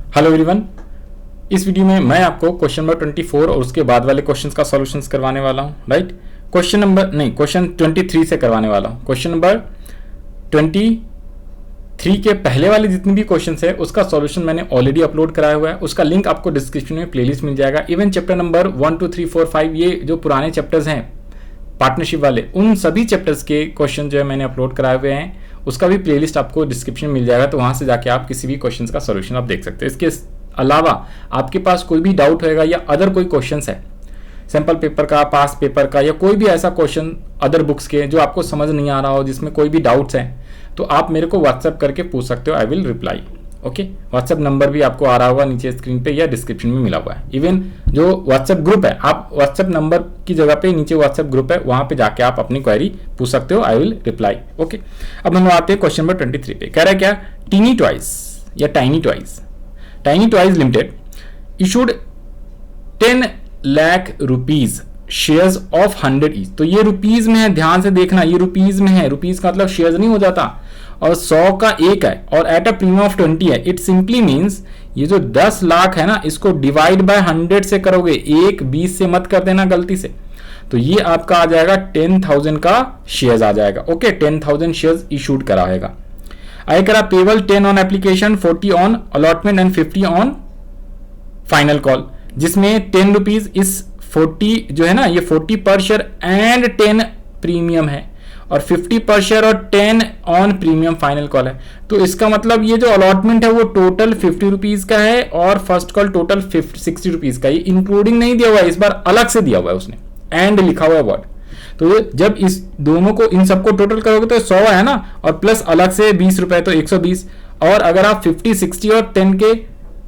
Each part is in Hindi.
हेलो एवरीवन, इस वीडियो में मैं आपको क्वेश्चन नंबर 24 और उसके बाद वाले क्वेश्चंस का सॉल्यूशंस करवाने वाला हूं। राइट, क्वेश्चन 23 से करवाने वाला हूं। क्वेश्चन नंबर 23 के पहले वाले जितने भी क्वेश्चंस है उसका सॉल्यूशन मैंने ऑलरेडी अपलोड कराया हुआ है। उसका लिंक आपको डिस्क्रिप्शन में प्लेलिस्ट मिल जाएगा। इवन चैप्टर नंबर 1 2 3 4 5 ये जो पुराने चैप्टर्स हैं पार्टनरशिप वाले, उन सभी चैप्टर्स के क्वेश्चन जो है मैंने अपलोड कराए हुए हैं, उसका भी प्लेलिस्ट आपको डिस्क्रिप्शन में मिल जाएगा। तो वहां से जाके आप किसी भी क्वेश्चन का सॉल्यूशन आप देख सकते हैं। इसके अलावा आपके पास कोई भी डाउट होगा या अदर कोई क्वेश्चन है सैंपल पेपर का, पास पेपर का, या कोई भी ऐसा क्वेश्चन अदर बुक्स के जो आपको समझ नहीं आ रहा हो, जिसमें कोई भी डाउट्स हैं, तो आप मेरे को व्हाट्सएप करके पूछ सकते हो। I will reply. Okay, WhatsApp number भी आपको आ रहा होगा नीचे स्क्रीन पे या डिस्क्रिप्शन में मिला हुआ है। इवन जो व्हाट्सएप ग्रुप है, आप व्हाट्सएप नंबर की जगह पे नीचे व्हाट्सएप ग्रुप है, वहां पे जाके आप अपनी क्वेरी पूछ सकते हो। I will reply. ओके, अब हम आते हैं क्वेश्चन नंबर 23 पे। कह रहा है क्या, टीनी टॉयज या tiny toys limited issued 10 lakh rupees shares of 100 each. तो ये रुपीज में है, ध्यान से देखना, ये रुपीज में है। रुपीज का मतलब शेयर्स नहीं हो जाता, और 100 का एक है और एट अ प्रीमियम ऑफ 20 है। इट सिंपली मींस ये जो 10 लाख है ना, इसको डिवाइड बाय 100 से करोगे, 1 20 से मत कर देना गलती से। तो ये आपका आ जाएगा 10,000 का शेयर्स आ जाएगा। ओके, 10,000 शेयर्स इशूड कराएगा। आई करा payable 10 on application, 40 on allotment and 50 on final call, जिसमें 10 रुपीज इस 40 जो है ना, ये 40 पर शेयर एंड 10 प्रीमियम है, और 50 पर शेयर और 10 ऑन प्रीमियम फाइनल कॉल है। तो इसका मतलब ये जो अलॉटमेंट है वो टोटल 50 रुपीज का है, और फर्स्ट कॉल टोटल 60 रुपीज का। ये इंक्लूडिंग नहीं दिया हुआ है, इस बार अलग से दिया हुआ है उसने, एंड लिखा हुआ है वर्ड। तो जब इस दोनों को, इन सबको टोटल करोगे तो 100 है ना, और प्लस अलग से 20 रुपए, तो 120, और अगर आप 50 60 और 10 के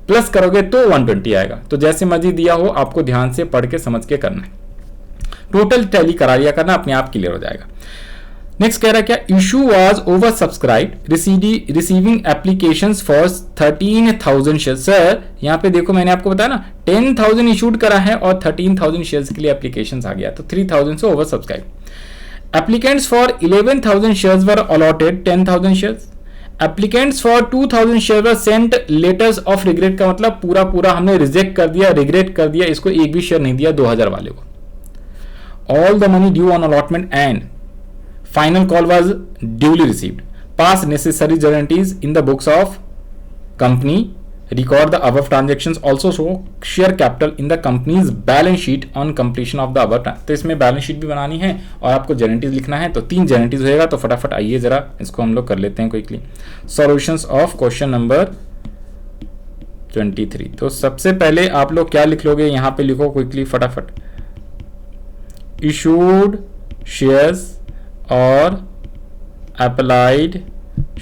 प्लस करोगे तो 120 आएगा। तो जैसे मर्जी दिया हो, आपको ध्यान से पढ़ के समझ के करना है। टोटल टैली करा लिया करना, अपने आप क्लियर हो जाएगा। नेक्स्ट कह रहा है क्या, issue was over subscribed receiving applications for 13,000 shares. Sir यहाँ पे देखो, मैंने आपको बताया ना 10,000 इशूड करा है और 13,000 शेयर्स के लिए एप्लीकेशंस आ गया, तो 3,000 से over subscribe. Applicants for 11,000 shares were allotted 10,000 shares. Applicants for 2,000 share were sent letters of regret, का मतलब पूरा हमने रिजेक्ट कर दिया, रिग्रेट कर दिया, इसको एक भी शेयर नहीं दिया 2,000 वाले को। All the money due on allotment and final call was duly received. Pass necessary guarantees in the books of company. Record the above transactions. Also show share capital in the company's balance sheet on completion of the above. तो इसमें बैलेंस शीट भी बनानी है और आपको गारंटीज लिखना है। तो 3 गारंटीज होएगा। तो फटाफट आइए जरा इसको हम लोग कर लेते हैं quickly. Solutions of question number 23। तो सबसे पहले आप लोग क्या लिख लोगे, यहाँ पे लिखो क्विकली फटाफट, इशूड शेयर्स और applied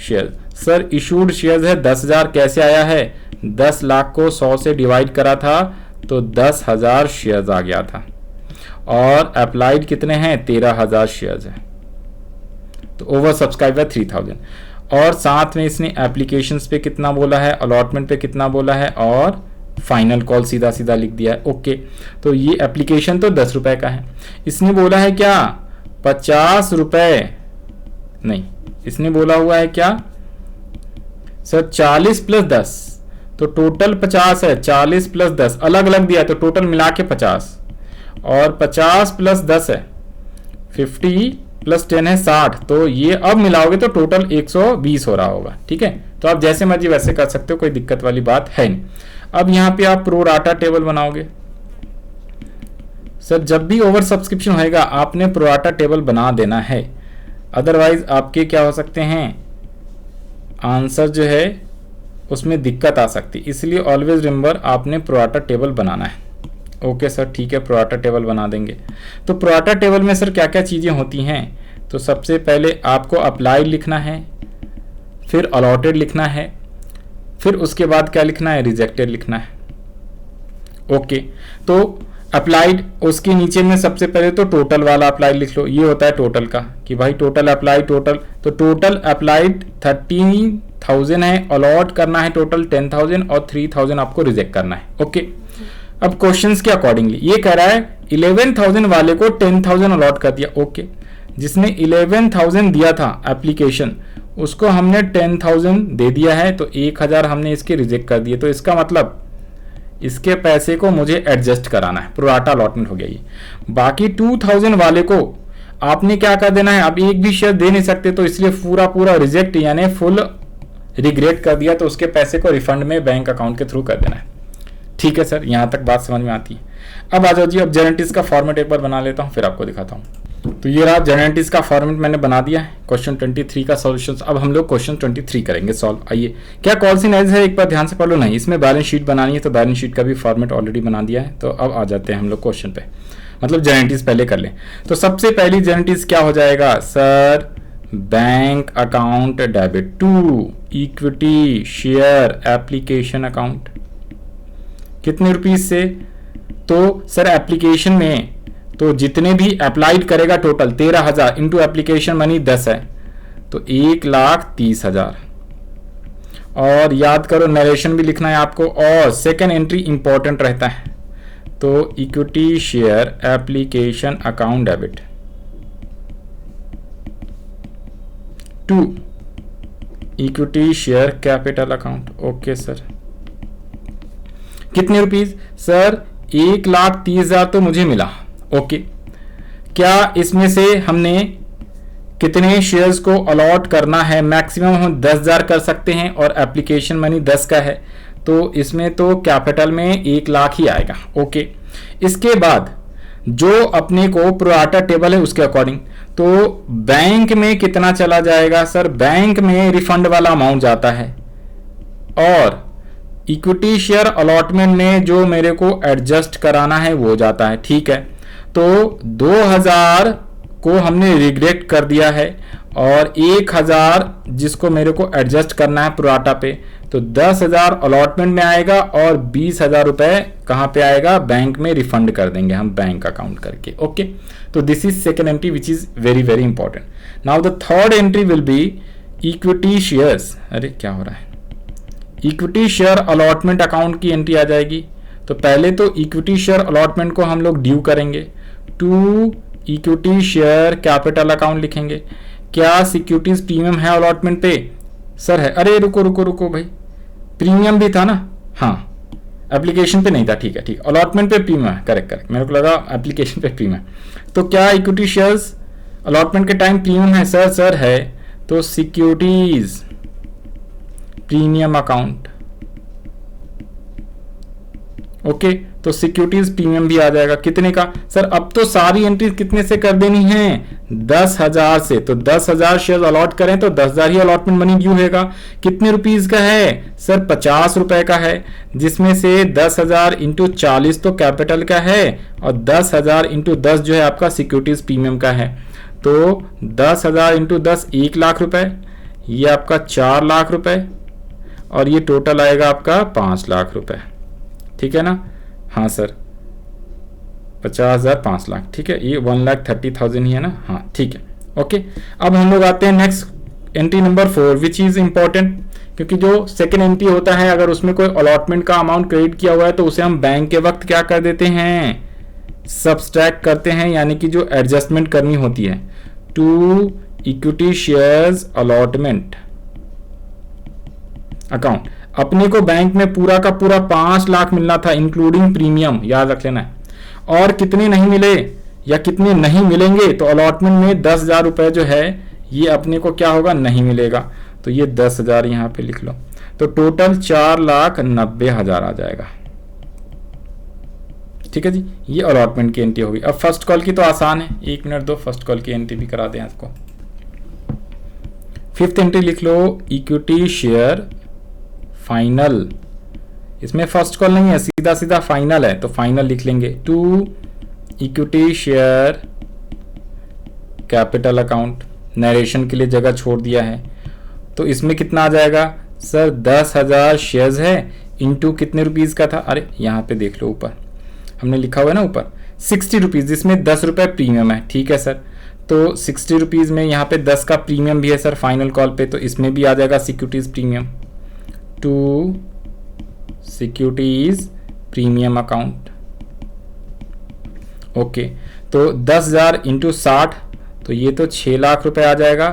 share. Sir issued shares है 10,000, कैसे आया है, 10 लाख को 100 से डिवाइड करा था तो 10,000 शेयर्स आ गया था, और अप्लाइड कितने हैं, 13,000 शेयर्स है, तो ओवर सब्सक्राइब है 3,000। और साथ में इसने एप्लीकेशंस पे कितना बोला है, अलॉटमेंट पे कितना बोला है, और फाइनल कॉल सीधा सीधा लिख दिया है। ओके, तो ये एप्लीकेशन तो 10 रुपए का है, इसने बोला है क्या 50 रुपए, नहीं इसने बोला हुआ है क्या सर 40 प्लस 10, तो टोटल 50 है, 40 प्लस 10 अलग अलग दिया तो टोटल मिला के 50, और 50 प्लस 10 है 50 प्लस 10 है 60, तो ये अब मिलाओगे तो टोटल 120 हो रहा होगा। ठीक है, तो आप जैसे मर्जी वैसे कर सकते हो, कोई दिक्कत वाली बात है नहीं। अब यहाँ पे आप प्रो राटा टेबल बनाओगे। सर जब भी ओवर सब्सक्रिप्शन होएगा आपने प्रोराटा टेबल बना देना है, अदरवाइज आपके क्या हो सकते हैं, आंसर जो है उसमें दिक्कत आ सकती, इसलिए ऑलवेज रिमेंबर आपने प्रोराटा टेबल बनाना है। ओके सर ठीक है, प्रोराटा टेबल बना देंगे। तो प्रोराटा टेबल में सर क्या क्या चीज़ें होती हैं, तो सबसे पहले आपको अप्लाइड लिखना है, फिर अलॉटेड लिखना है, फिर उसके बाद क्या लिखना है, रिजेक्टेड लिखना है। ओके, तो अप्लाइड, उसके नीचे में सबसे पहले तो टोटल वाला अप्लाइड लिख लो, ये होता है टोटल का, कि भाई टोटल अप्लाइड टोटल, तो टोटल अप्लाइड 13,000 है, अलॉट करना है टोटल 10,000, और 3,000 आपको रिजेक्ट करना है। ओके, अब क्वेश्चंस के अकॉर्डिंगली ये कह रहा है 11,000 वाले को 10,000 अलॉट कर दिया। ओके, जिसने 11,000 दिया था एप्लीकेशन, उसको हमने 10,000 दे दिया है, तो 1,000 हमने इसके रिजेक्ट कर दिए। तो इसका मतलब इसके पैसे को मुझे एडजस्ट कराना है, प्रोराटा अलॉटमेंट हो गया ये। बाकी 2,000 वाले को आपने क्या कर देना है, आप एक भी शेयर दे नहीं सकते, तो इसलिए पूरा रिजेक्ट यानी फुल रिग्रेट कर दिया, तो उसके पैसे को रिफंड में बैंक अकाउंट के थ्रू कर देना है। ठीक है सर, यहां तक बात समझ में आती है। अब आ जाओ जी, अब जनरल का फॉर्मेट एक बार बना लेता हूं, फिर आपको दिखाता हूं। तो ये रहा जनरल का फॉर्मेट मैंने बना दिया है, क्वेश्चन 23 का सॉल्यूशन। अब हम लोग क्वेश्चन 23 करेंगे सॉल्व। आइए, क्या कॉल सी नाइज है, एक बार ध्यान से पढ़ लो। नहीं, इसमें बैलेंस शीट बनानी है, तो बैलेंस शीट का भी फॉर्मेट ऑलरेडी बना दिया है। तो अब आ जाते हैं हम लोग क्वेश्चन पे, मतलब जनरल पहले कर लें। तो सबसे पहली जनरल क्या हो जाएगा sir, bank account debit to equity share application account. कितने रुपीज से, तो सर एप्लीकेशन में तो जितने भी अप्लाइड करेगा टोटल 13,000 इंटू एप्लीकेशन मनी 10 है, तो 1,30,000। और याद करो नरेशन भी लिखना है आपको, और सेकेंड एंट्री इंपॉर्टेंट रहता है। तो equity share application account debit to equity share capital account. Okay sir, कितने रुपीज सर, 1,30,000 तो मुझे मिला। ओके, क्या इसमें से हमने कितने शेयर्स को अलॉट करना है, मैक्सिमम हम 10,000 कर सकते हैं, और एप्लीकेशन मनी 10 का है, तो इसमें तो कैपिटल में 1,00,000 ही आएगा। ओके, इसके बाद जो अपने को प्रोराटा टेबल है उसके अकॉर्डिंग, तो बैंक में कितना चला जाएगा सर, बैंक में रिफंड वाला अमाउंट जाता है, और इक्विटी शेयर अलॉटमेंट में जो मेरे को एडजस्ट कराना है वो जाता है। ठीक है, तो 2,000 को हमने रिग्रेट कर दिया है, और 1,000 जिसको मेरे को एडजस्ट करना है प्रोराटा पे, तो 10,000 अलॉटमेंट में आएगा, और 20,000 रुपए कहां पे आएगा, बैंक में रिफंड कर देंगे हम बैंक अकाउंट करके। ओके, तो this is second entry which is very very important. Now the third entry will be equity shares. अरे क्या हो रहा है, इक्विटी शेयर अलॉटमेंट अकाउंट की एंट्री आ जाएगी। तो पहले तो इक्विटी शेयर अलॉटमेंट को हम लोग ड्यू करेंगे, to equity share capital account लिखेंगे। क्या सिक्योरिटीज प्रीमियम है अलॉटमेंट पे, सर है। अरे रुको रुको रुको भाई, प्रीमियम भी था ना, हाँ एप्लीकेशन पे नहीं था। ठीक है ठीक, अलॉटमेंट पे प्रीमियम है, करेक्ट करेक्ट, मेरे को लगा एप्लीकेशन पे प्रीमियम। तो क्या इक्विटी शेयर्स अलॉटमेंट के टाइम प्रीमियम है, सर सर है। तो सिक्योरिटीज प्रीमियम अकाउंट। ओके, तो सिक्योरिटीज प्रीमियम भी आ जाएगा। कितने का सर, अब तो सारी एंट्रीज कितने से कर देनी है, 10,000 से। तो 10,000 शेयर अलॉट करें तो 10,000 ही अलॉटमेंट मनी ड्यू होगा। कितने रुपीज का है सर, 50 रुपए का है, जिसमें से 10,000 इंटू 40 तो कैपिटल का है, और 10,000 इंटू 10 जो है आपका सिक्योरिटीज प्रीमियम का है। तो 10,000 इंटू 10 1,00,000 रुपए, ये आपका 4,00,000 रुपए, और ये टोटल आएगा आपका 5,00,000 रुपए। ठीक है ना, हाँ सर 50,000 5,00,000, ठीक है, ये 1,30,000 ही है ना, हाँ ठीक है। ओके, अब हम लोग आते हैं next entry number 4 which is important, क्योंकि जो सेकेंड एंट्री होता है अगर उसमें कोई अलॉटमेंट का अमाउंट क्रेडिट किया हुआ है तो उसे हम बैंक के वक्त क्या कर देते हैं, सब्सट्रैक्ट करते हैं, यानी कि जो एडजस्टमेंट करनी होती है। To equity shares allotment account, अपने को बैंक में पूरा का पूरा 5,00,000 मिलना था इंक्लूडिंग प्रीमियम, याद रख लेना है। और कितने नहीं मिले या कितने नहीं मिलेंगे, तो अलॉटमेंट में 10,000 रुपए जो है ये अपने को क्या होगा, नहीं मिलेगा। तो ये 10,000 यहाँ पे लिख लो, तो टोटल 4,90,000 आ जाएगा। ठीक है जी, ये अलॉटमेंट की एंट्री होगी। अब फर्स्ट कॉल की तो आसान है, 1 मिनट दो, फर्स्ट कॉल की एंट्री भी करा दें आपको। फिफ्थ एंट्री लिख लो, इक्विटी शेयर फाइनल। इसमें फर्स्ट कॉल नहीं है, सीधा सीधा फाइनल है, तो फाइनल लिख लेंगे। To equity share capital account, narration के लिए जगह छोड़ दिया है। तो इसमें कितना आ जाएगा सर, 10,000 शेयर्स है इंटू कितने रुपीज का था, अरे यहाँ पे देख लो ऊपर हमने लिखा हुआ है ना ऊपर 60 रुपीज, जिसमें 10 रुपए प्रीमियम है। ठीक है सर, तो 60 रुपीज में यहाँ पे 10 का प्रीमियम भी है सर फाइनल कॉल पे, तो इसमें भी आ जाएगा securities premium. To securities premium account. Okay, तो 10,000 इंटू 60, तो ये तो 6,00,000 रुपए आ जाएगा।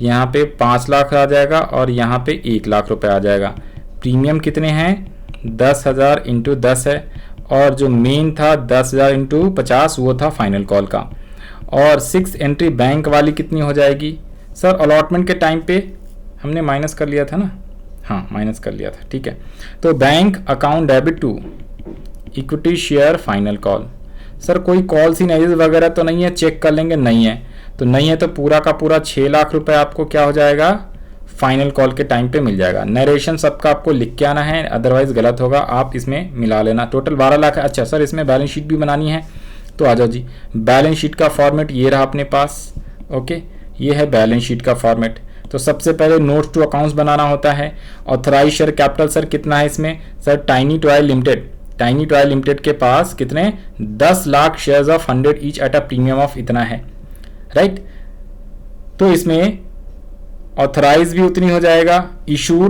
यहाँ पे 5 लाख आ जाएगा और यहाँ पे 1 लाख रुपए आ जाएगा। प्रीमियम कितने हैं? 10,000 इंटू 10 है, और जो मेन था 10,000 इंटू 50 वो था फाइनल कॉल का। और 6 एंट्री बैंक वाली कितनी हो जाएगी? सर अलॉटमेंट के टाइम पे हमने माइनस कर लिया था ना, हाँ माइनस कर लिया था, ठीक है। तो bank account debit to equity share final call. Sir कोई कॉल सी एजेस वगैरह तो नहीं है? चेक कर लेंगे, नहीं है तो नहीं है, तो पूरा का पूरा 6 लाख रुपए आपको क्या हो जाएगा? फाइनल कॉल के टाइम पे मिल जाएगा। नरेशन सबका आपको लिख के आना है, अदरवाइज गलत होगा, आप इसमें मिला लेना। टोटल 12 लाख है। अच्छा सर इसमें बैलेंस शीट भी बनानी है, तो आ जाओ जी। बैलेंस शीट का फॉर्मेट ये रहा अपने पास, ओके, ये है बैलेंस शीट का फॉर्मेट। तो सबसे पहले नोट्स टू अकाउंट्स बनाना होता है। ऑथराइज शेयर कैपिटल सर कितना है इसमें? सर टाइनी टॉय लिमिटेड के पास कितने? 10 lakh shares of 100 each at a premium of इतना है, राइट। तो इसमें ऑथराइज भी उतनी हो जाएगा। इशू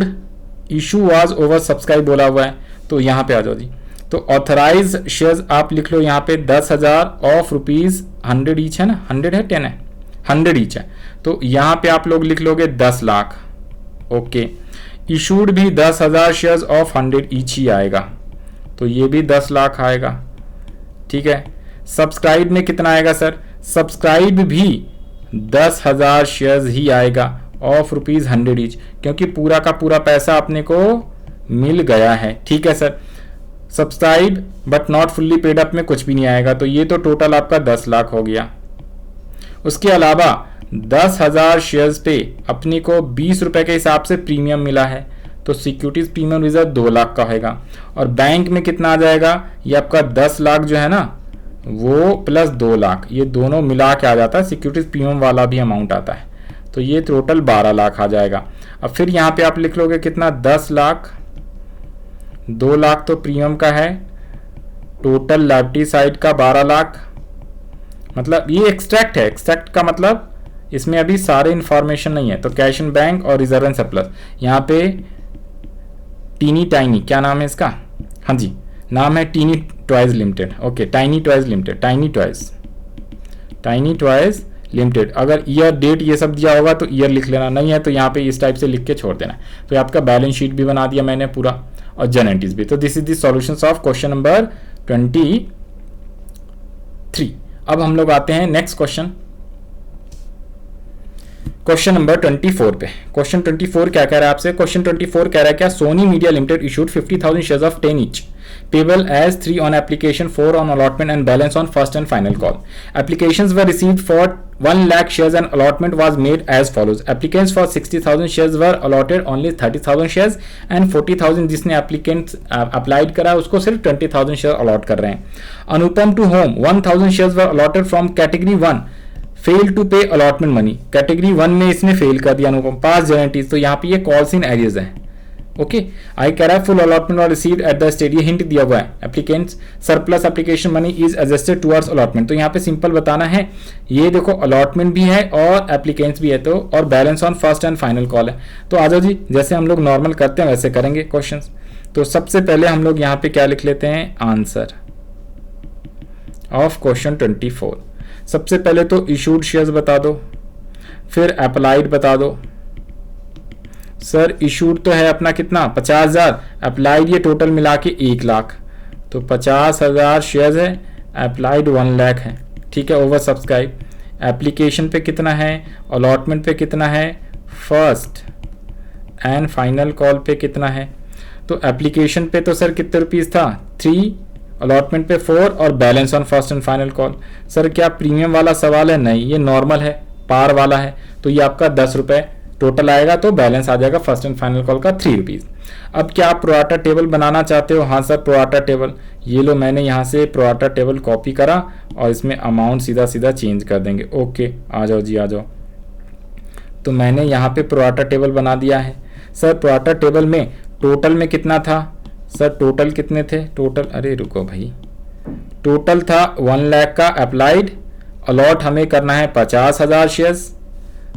वाज ओवर सब्सक्राइब बोला हुआ है, तो यहाँ पे आ जाओ जी। तो ऑथराइज शेयर्स आप लिख लो यहाँ पे 10,000 ऑफ रुपीज 100 ईच है ना, 100 है 10 है, 100 ईच है, तो यहाँ पे आप लोग लिख लोगे 10 लाख, ओके। इशूड भी 10,000 शेयर्स ऑफ 100 ईच ही आएगा, तो ये भी 10 लाख आएगा, ठीक है। सब्सक्राइब में कितना आएगा सर? सब्सक्राइब भी 10,000 शेयर्स ही आएगा ऑफ रुपीज 100 ईच, क्योंकि पूरा का पूरा पैसा अपने को मिल गया है, ठीक है sir. Subscribe but not fully paid up में कुछ भी नहीं आएगा, तो ये तो टोटल आपका 10 लाख हो गया। उसके अलावा 10,000 शेयर्स पे अपने को 20 रुपए के हिसाब से प्रीमियम मिला है, तो सिक्योरिटीज प्रीमियम रिजर्व 2 लाख का होगा। और बैंक में कितना आ जाएगा? ये आपका 10 लाख जो है ना, वो प्लस 2 लाख, ये दोनों मिला के आ जाता है, सिक्योरिटीज प्रीमियम वाला भी अमाउंट आता है, तो ये टोटल 12 लाख आ जाएगा। अब फिर यहाँ पे आप लिख लोगे कितना? 10 लाख, 2 लाख तो प्रीमियम का है, टोटल लाइबिलिटी साइड का 12 लाख, मतलब ये एक्सट्रैक्ट है। एक्सट्रैक्ट का मतलब इसमें अभी सारे इंफॉर्मेशन नहीं है, तो कैश इन बैंक और रिजर्व एंड सरप्लस। यहाँ पे टीनी टाइनी, क्या नाम है इसका? हाँ जी, नाम है tiny toys limited, okay, tiny toys limited, tiny toys limited. अगर ईयर डेट ये सब दिया होगा तो ईयर लिख लेना, नहीं है तो यहाँ पे इस टाइप से लिख के छोड़ देना। तो ये आपका बैलेंस शीट भी बना दिया मैंने पूरा, और जर्नल एंट्रीज भी। तो this is the solutions of question number 23। अब हम लोग आते हैं नेक्स्ट क्वेश्चन नंबर 24 पे। क्वेश्चन 24 क्या कह रहा है आपसे? क्वेश्चन 24 कह रहा है क्या? Sony media limited issued 50,000 shares of 10 each payable as 3 on application, 4 on allotment and balance on first and final call. Applications were received for 1 lakh shares and allotment was made as follows. Applicants for 60,000 shares were allotted only 30,000 shares and 40,000 जिसने applicants applied करा उसको सिर्फ 20,000 शेयर अलॉट कर रहे हैं। Anupam to home 1,000 shares were allotted from category 1 fail to pay allotment money. Category 1 में इसने फेल कर दिया अनुपम, 5 गारंटीज, तो यहाँ पे ये कॉल्स इन एरियज है, ओके। आई कह रहा है फुल अलॉटमेंट और रिसीव्ड एट द स्टेज, ये हिंट दिया हुआ है। Applicants surplus application money is adjusted towards allotment, तो यहाँ पे सिंपल बताना है, ये देखो अलॉटमेंट भी है और एप्लीकेंट्स भी है, तो और balance on first and final call है। तो आ जाओ जी, जैसे हम लोग नॉर्मल करते हैं वैसे करेंगे क्वेश्चन। तो सबसे पहले हम लोग यहाँ पे क्या लिख लेते हैं? Answer of question 24। सबसे पहले तो इशूड शेयर्स बता दो, फिर अप्लाइड बता दो। सर इशूड तो है अपना कितना? 50,000, अप्लाइड ये टोटल मिला के 1 लाख, तो 50,000 शेयर्स है, अप्लाइड 1 लाख है, ठीक है, ओवर सब्सक्राइब। एप्लीकेशन पे कितना है? अलॉटमेंट पे कितना है? फर्स्ट एंड फाइनल कॉल पे कितना है? तो एप्लीकेशन पे तो सर कितने रुपीज़ था? 3, अलॉटमेंट पे 4 और balance on first and final call. Sir क्या प्रीमियम वाला सवाल है? नहीं, ये नॉर्मल है, पार वाला है, तो ये आपका 10 रुपये टोटल आएगा, तो बैलेंस आ जाएगा फर्स्ट एंड फाइनल कॉल का 3 रुपीज़। अब क्या आप प्रोराटा टेबल बनाना चाहते हो? हाँ सर प्रोराटा टेबल, ये लो मैंने यहाँ से प्रोराटा टेबल कॉपी करा और इसमें अमाउंट सीधा सीधा चेंज कर देंगे, ओके। आ जाओ जी, आ जाओ। तो मैंने यहाँ पे प्रोराटा टेबल बना दिया है। सर प्रोराटा टेबल में टोटल में कितना था? सर टोटल कितने थे? टोटल, अरे रुको भाई, टोटल था 1 लाख का अप्लाइड, अलॉट हमें करना है 50,000 शेयर्स,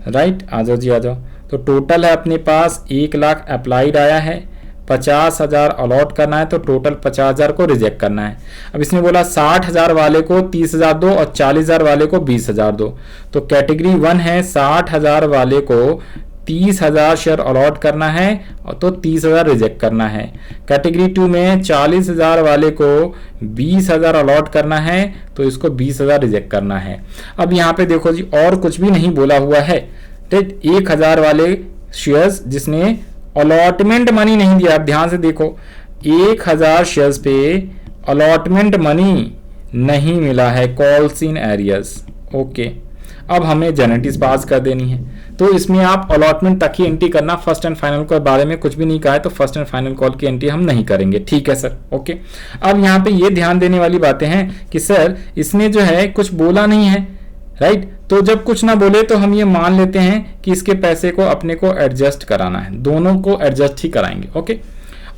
राइट। आ जाओ जी, आ जाओ। तो टोटल है अपने पास 1 लाख अप्लाइड आया है, 50,000 अलॉट करना है तो टोटल 50,000 को रिजेक्ट करना है। अब इसने बोला 60,000 वाले को 30,000 दो और 40,000 वाले को 20,000 दो। तो कैटेगरी 1 है 60,000 वाले को 30,000 शेयर अलॉट करना है और तो 30,000 रिजेक्ट करना है। कैटेगरी 2 में 40,000 वाले को 20,000 अलॉट करना है तो इसको 20,000 रिजेक्ट करना है। अब यहाँ पे देखो जी और कुछ भी नहीं बोला हुआ है, ठीक। 1,000 वाले शेयर्स जिसने अलॉटमेंट मनी नहीं दिया, आप ध्यान से देखो 1,000 शेयर्स पे अलॉटमेंट मनी नहीं मिला है, कॉल्स इन एरियर्स। ओके, अब हमें जेनेटिस पास कर देनी है तो इसमें आप अलॉटमेंट तक ही एंट्री करना, फर्स्ट एंड फाइनल के बारे में कुछ भी नहीं कहा है तो फर्स्ट एंड फाइनल कॉल की एंट्री हम नहीं करेंगे, ठीक है सर। ओके, अब यहाँ पे ये ध्यान देने वाली बातें हैं कि सर इसने जो है कुछ बोला नहीं है, राइट। तो जब कुछ ना बोले तो हम ये मान लेते हैं कि इसके पैसे को अपने को एडजस्ट कराना है, दोनों को एडजस्ट ही कराएंगे। ओके,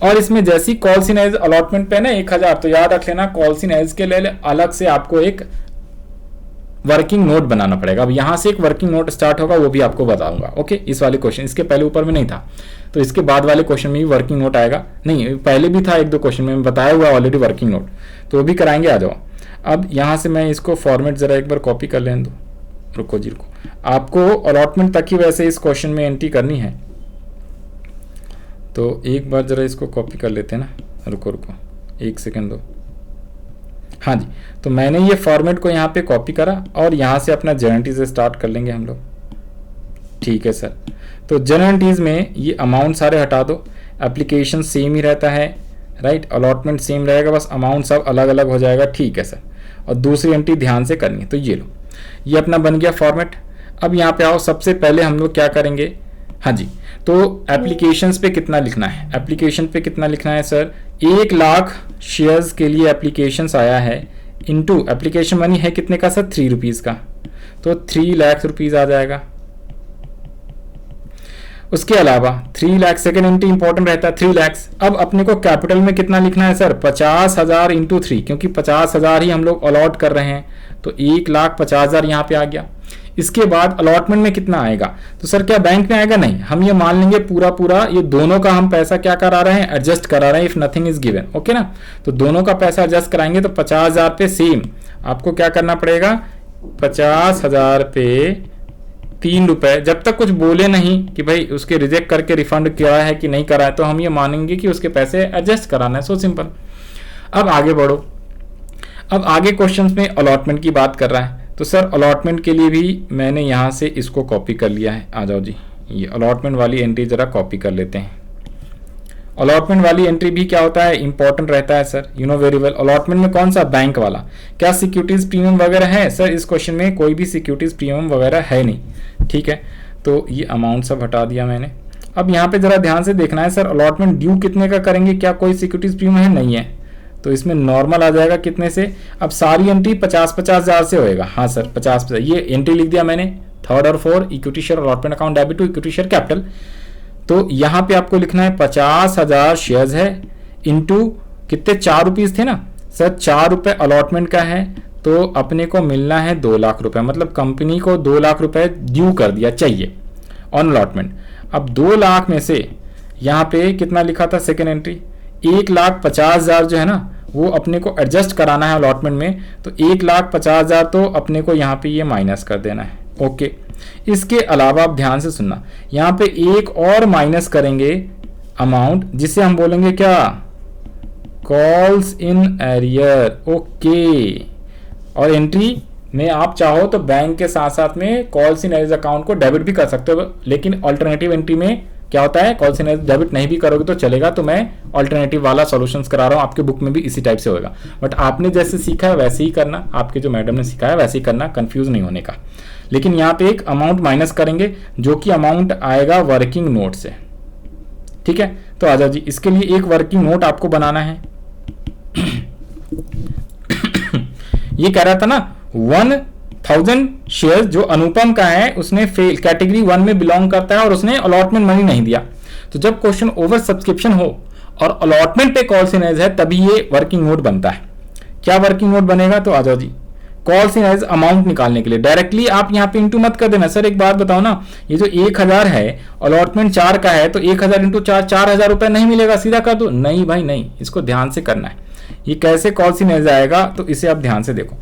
और इसमें जैसी कॉल्स इन एज अलॉटमेंट पे ना 1,000, तो याद रख लेना कॉल्स इन एज के लिए अलग से आपको एक वर्किंग नोट बनाना पड़ेगा। अब यहां से एक वर्किंग नोट स्टार्ट होगा, वो भी आपको बताऊंगा। ओके, इस वाले क्वेश्चन, इसके पहले ऊपर में नहीं था तो इसके बाद वाले क्वेश्चन में भी वर्किंग नोट आएगा। नहीं, पहले भी था 1-2 क्वेश्चन में बताया हुआ ऑलरेडी वर्किंग नोट, तो वो भी कराएंगे, आ जाओ। अब यहां से मैं इसको फॉर्मेट जरा एक बार कॉपी कर लेने दो, रुको जी रुको। आपको अलॉटमेंट तक ही वैसे इस क्वेश्चन में एंट्री करनी है तो एक बार जरा इसको कॉपी कर लेते हैं ना, रुको रुको 1 सेकेंड दो। हाँ जी, तो मैंने ये फॉर्मेट को यहाँ पे कॉपी करा और यहाँ से अपना जनरलिटीज से स्टार्ट कर लेंगे हम लोग, ठीक है सर। तो जनरलिटीज में ये अमाउंट सारे हटा दो, एप्लीकेशन सेम ही रहता है, राइट, अलॉटमेंट सेम रहेगा, बस अमाउंट सब अलग अलग हो जाएगा, ठीक है सर। और दूसरी एंट्री ध्यान से करनी है, तो ये लो, ये अपना बन गया फॉर्मेट। अब यहाँ पे आओ, सबसे पहले हम लोग क्या करेंगे, हाँ जी, तो एप्लीकेशंस पे कितना लिखना है, एप्लीकेशन पे कितना लिखना है सर, 1 लाख शेयर्स के लिए एप्लीकेशंस आया है, इनटू एप्लीकेशन मनी है कितने का सर, 3 रुपीज का, तो 3 लाख रुपीज आ जाएगा। उसके अलावा 3 लाख, सेकेंड एंट्री इंपॉर्टेंट रहता है 3 लाख। अब अपने को कैपिटल में कितना लिखना है सर, 50,000 इंटू 3, क्योंकि 50,000 ही हम लोग अलॉट कर रहे हैं तो 1,50,000 यहाँ पे आ गया। इसके बाद अलॉटमेंट में कितना आएगा, तो सर क्या बैंक में आएगा, नहीं, हम ये मान लेंगे पूरा पूरा ये दोनों का हम पैसा क्या करा रहे हैं, एडजस्ट करा रहे हैं, if nothing is given. Okay ना, तो दोनों का पैसा एडजस्ट कराएंगे तो 50,000 पे सेम आपको क्या करना पड़ेगा, 50,000 पे 3 रुपए, जब तक कुछ बोले नहीं कि भाई उसके रिजेक्ट करके रिफंड किया है कि नहीं करा है तो हम ये मानेंगे कि उसके पैसे एडजस्ट कराना है, सो सिंपल। अब आगे बढ़ो, अब आगे क्वेश्चंस में अलॉटमेंट की बात कर रहा है तो सर अलॉटमेंट के लिए भी मैंने यहाँ से इसको कॉपी कर लिया है, आ जाओ जी, ये अलॉटमेंट वाली एंट्री जरा कॉपी कर लेते हैं। अलॉटमेंट वाली एंट्री भी क्या होता है, इंपॉर्टेंट रहता है sir, you know very well. Allotment में कौन सा, बैंक वाला। क्या सिक्योरिटीज प्रीमियम वगैरह है सर, इस क्वेश्चन में कोई भी सिक्योरिटीज प्रीमियम वगैरह है नहीं, ठीक है। तो ये अमाउंट सब हटा दिया मैंने। अब यहाँ पे जरा ध्यान से देखना है सर, अलॉटमेंट ड्यू कितने का करेंगे, क्या कोई सिक्योरिटीज प्रीमियम है, नहीं है, तो इसमें नॉर्मल आ जाएगा कितने से। अब सारी एंट्री 50,000 से होएगा, हाँ सर 50,000, ये एंट्री लिख दिया मैंने, 3rd और 4th equity share allotment account debit to equity share capital. तो यहाँ पे आपको लिखना है 50,000 शेयर्स है इनटू कितने, 4 रुपीज थे ना सर, 4 रुपए अलॉटमेंट का है तो अपने को मिलना है 2 लाख रुपए, मतलब कंपनी को 2 लाख रुपए ड्यू कर दिया चाहिए ऑन अलॉटमेंट। अब 2 लाख में से यहाँ पे कितना लिखा था सेकेंड एंट्री, 1,50,000 जो है ना वो अपने को एडजस्ट कराना है अलॉटमेंट में, तो 1,50,000 तो अपने को यहाँ पे ये माइनस कर देना है। ओके, इसके अलावा आप ध्यान से सुनना, यहाँ पे एक और माइनस करेंगे अमाउंट जिसे हम बोलेंगे क्या, कॉल्स इन एरियर। ओके, और एंट्री में आप चाहो तो बैंक के साथ साथ में कॉल्स इन एरियर अकाउंट को डेबिट भी कर सकते हो, लेकिन ऑल्टरनेटिव एंट्री में क्या होता है, कॉल्स इन एरियर डेबिट नहीं भी करोगे तो चलेगा, तो मैं ऑल्टरनेटिव वाला सॉल्यूशंस करा रहा हूँ, आपके बुक में भी इसी टाइप से होगा। बट आपने जैसे सीखा है वैसे ही करना, आपके जो मैडम ने सिखाया वैसे ही करना, कंफ्यूज नहीं होने का। लेकिन यहाँ पे एक अमाउंट माइनस करेंगे जो कि अमाउंट आएगा वर्किंग नोट से, ठीक है। तो आ जाओ जी, इसके लिए एक वर्किंग नोट आपको बनाना है। ये कह रहा था ना 1,000 शेयर्स जो अनुपम का है, उसने फेल, कैटेगरी 1 में बिलोंग करता है और उसने अलॉटमेंट मनी नहीं दिया। तो जब क्वेश्चन ओवर सब्सक्रिप्शन हो और अलॉटमेंट पे कॉल्स इन एज है तभी ये वर्किंग नोट बनता है। क्या वर्किंग नोट बनेगा, तो आ जाओ जी, कॉल्स इन एज अमाउंट निकालने के लिए डायरेक्टली आप यहाँ पे इंटू मत कर देना। सर एक बात बताओ ना, ये जो 1000 है अलॉटमेंट 4 का है, तो 1000 इंटू 4 4000 रुपए नहीं मिलेगा, सीधा कर दो। नहीं भाई नहीं, इसको ध्यान से करना है। ये कैसे कॉल्स इन एज आएगा, तो इसे आप ध्यान से देखो।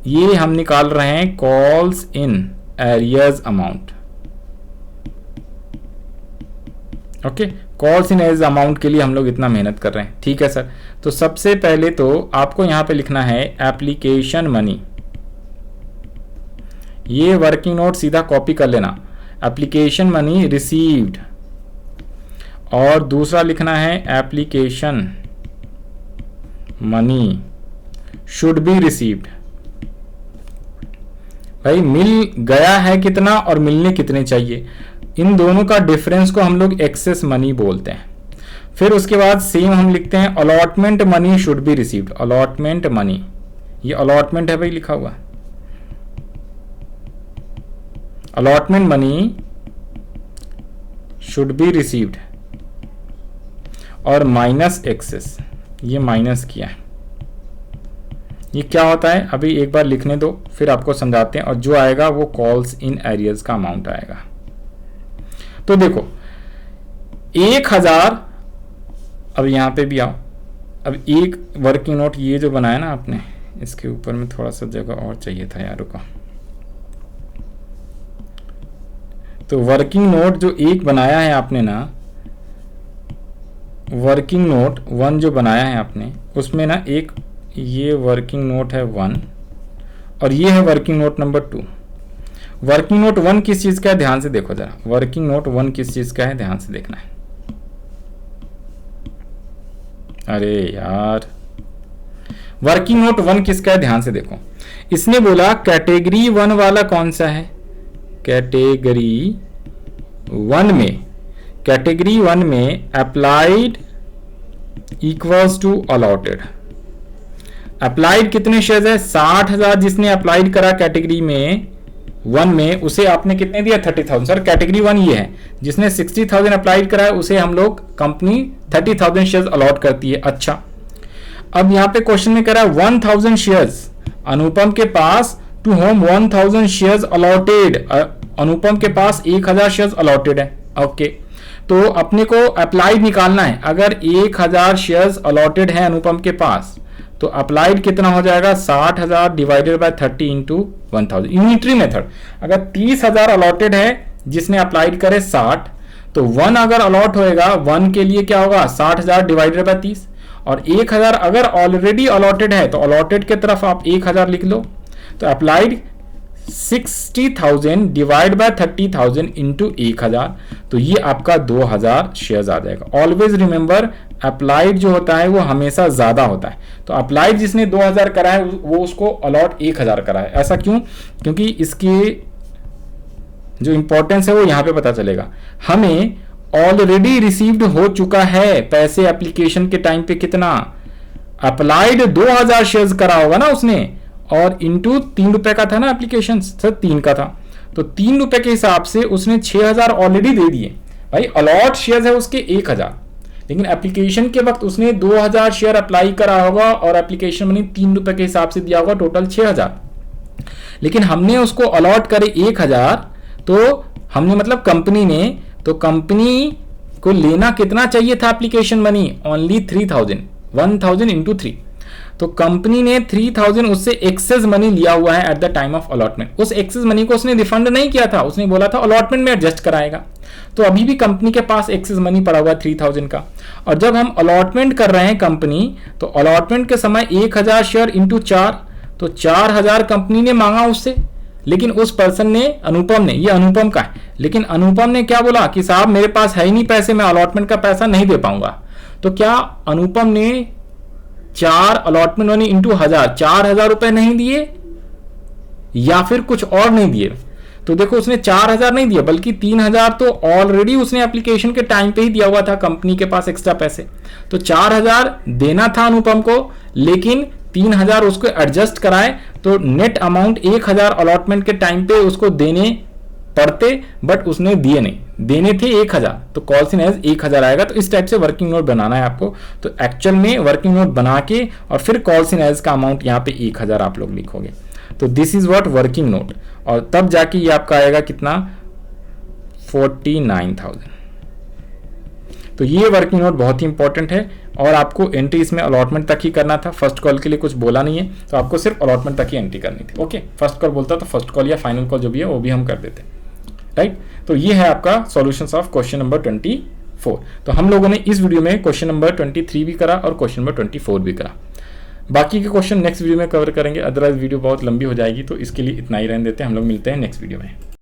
ये हम निकाल रहे हैं calls in arrears amount. Okay, calls in arrears amount के लिए हम लोग इतना मेहनत कर रहे हैं, ठीक है सर। तो सबसे पहले तो आपको यहां पे लिखना है एप्लीकेशन मनी। ये वर्किंग नोट सीधा कॉपी कर लेना, एप्लीकेशन मनी रिसीव्ड, और दूसरा लिखना है application money should be received. भाई मिल गया है कितना और मिलने कितने चाहिए, इन दोनों का डिफरेंस को हम लोग एक्सेस मनी बोलते हैं। फिर उसके बाद सेम हम लिखते हैं allotment money should be received. Allotment money, ये अलॉटमेंट है भाई लिखा हुआ, allotment money should be received, और माइनस एक्सेस, ये माइनस किया है। ये क्या होता है अभी एक बार लिखने दो, फिर आपको समझाते हैं। और जो आएगा वो कॉल्स इन एरियर्स का अमाउंट आएगा। तो देखो 1000, अब यहां पे भी आओ। अब एक वर्किंग नोट ये जो बनाया ना आपने, इसके ऊपर में थोड़ा सा जगह और चाहिए था यारों का। तो वर्किंग नोट जो एक बनाया है आपने ना, वर्किंग नोट 1 जो बनाया है आपने, उसमें ना एक ये वर्किंग नोट है 1 और ये है working note number 2। Working note 1 किस चीज का है ध्यान से देखो जरा, वर्किंग नोट 1 किस चीज का है ध्यान से देखना है। अरे यार, वर्किंग नोट 1 किसका है ध्यान से देखो। इसने बोला कैटेगरी 1 वाला कौन सा है, कैटेगरी 1 में, कैटेगरी 1 में applied equals to allotted. Applied कितने शेयर्स है, 60,000 जिसने अप्लाइड करा कैटेगरी में 1 में, उसे आपने कितने दिया 30,000। सर कैटेगरी 1 ये है, जिसने 60,000 अप्लाइड करा है उसे हम लोग कंपनी 30,000 शेयर्स अलॉट करती है। अच्छा, अब यहां पे क्वेश्चन में कह रहा है 1000 शेयर्स अनुपम के पास, टू होम 1000 शेयर्स अलॉटेड। अनुपम के पास 1000 शेयर्स अलॉटेड है। ओके, तो अपने को अप्लाइड निकालना है। अगर 1000 शेयर्स अलॉटेड है अनुपम के पास, तो अप्लाइड कितना हो जाएगा 60,000 divided by 30 into 1000 unitary method. अगर 30,000 अलॉटेड है जिसने अप्लाइड करे 60, तो 1 अगर अलॉट होएगा 1 के लिए क्या होगा 60,000 डिवाइडेड बाय 30, और 1000 अगर ऑलरेडी अलॉटेड है तो अलॉटेड की तरफ आप 1000 लिख लो। तो अप्लाइड 60,000 डिवाइड बाय 30,000 इंटू 1000, तो ये आपका 2000 शेयर्स आ जाएगा। ऑलवेज रिमेंबर अप्लाइड जो होता है वो हमेशा ज्यादा होता है। तो अप्लाइड जिसने 2000 करा है वो उसको अलॉट 1000 करा है। ऐसा क्यों, क्योंकि इसकी जो इंपॉर्टेंस है वो यहां पे पता चलेगा। हमें ऑलरेडी रिसीव्ड हो चुका है पैसे एप्लीकेशन के टाइम पे कितना, अप्लाइड 2000 शेयर्स करा होगा ना उसने, और इंटू 3 रुपए का था ना एप्लीकेशन, सर 3 का था, तो 3 रुपए के हिसाब से उसने 6000 ऑलरेडी दे दिए। भाई अलॉट शेयर है उसके 1000, लेकिन एप्लीकेशन के वक्त उसने 2000 शेयर अप्लाई करा होगा और एप्लीकेशन मनी 3 रुपए के हिसाब से दिया होगा, टोटल 6000। लेकिन हमने उसको अलॉट करे 1000, तो हमने मतलब कंपनी ने, तो कंपनी को लेना कितना चाहिए था एप्लीकेशन मनी, ओनली 3000, 1000 इंटू 3। तो कंपनी ने 3000 उससे एक्सेस मनी लिया हुआ है at the time of allotment. उस एक्सेस मनी को उसने रिफंड नहीं किया था, उसने बोला था अलॉटमेंट में एडजस्ट कराएगा। तो अभी भी कंपनी के पास एक्सेस मनी पड़ा हुआ है 3000 का। और जब हम अलॉटमेंट कर रहे हैं कंपनी, तो अलॉटमेंट के समय 1000 शेयर इंटू 4, तो 4000 कंपनी ने मांगा उससे, लेकिन उस पर्सन ने, अनुपम ने, ये अनुपम का है, लेकिन अनुपम ने क्या बोला कि साहब मेरे पास है ही नहीं पैसे, मैं अलॉटमेंट का पैसा नहीं दे पाऊंगा। तो क्या अनुपम ने 4 अलॉटमेंट मनी इंटू 1000, 4000 रुपए नहीं दिए या फिर कुछ और नहीं दिए? तो देखो उसने 4000 नहीं दिया, बल्कि 3000 तो ऑलरेडी उसने एप्लीकेशन के टाइम पे ही दिया हुआ था कंपनी के पास एक्स्ट्रा पैसे। तो 4000 देना था अनुपम को, लेकिन 3000 उसको एडजस्ट कराए, तो नेट अमाउंट 1000 अलॉटमेंट के टाइम पे उसको देने पड़ते, बट उसने दिए नहीं, देने थे 1000, तो कॉल्स इन एज 1000 आएगा। तो इस टाइप से वर्किंग नोट बनाना है आपको। तो एक्चुअल में वर्किंग नोट बना के और फिर कॉल्स इन एज का अमाउंट यहाँ पे 1000 आप लोग लिखोगे। तो this is what working note, और तब जाके ये आपका आएगा कितना 49,000। तो ये वर्किंग नोट बहुत ही इंपॉर्टेंट है, और आपको एंट्री इसमें अलॉटमेंट तक ही करना था, फर्स्ट कॉल के लिए कुछ बोला नहीं है, तो आपको सिर्फ अलॉटमेंट तक ही एंट्री करनी थी। ओके, फर्स्ट कॉल बोलता तो फर्स्ट कॉल या फाइनल कॉल जो भी है वो भी हम कर देते, राइट। तो ये है आपका सॉल्यूशंस ऑफ क्वेश्चन नंबर 24। तो हम लोगों ने इस वीडियो में क्वेश्चन नंबर 23 भी करा और क्वेश्चन नंबर 24 भी करा। बाकी के क्वेश्चन नेक्स्ट वीडियो में कवर करेंगे, अदरवाइज वीडियो बहुत लंबी हो जाएगी, तो इसके लिए इतना ही रहने देते हैं। हम लोग मिलते हैं नेक्स्ट वीडियो में।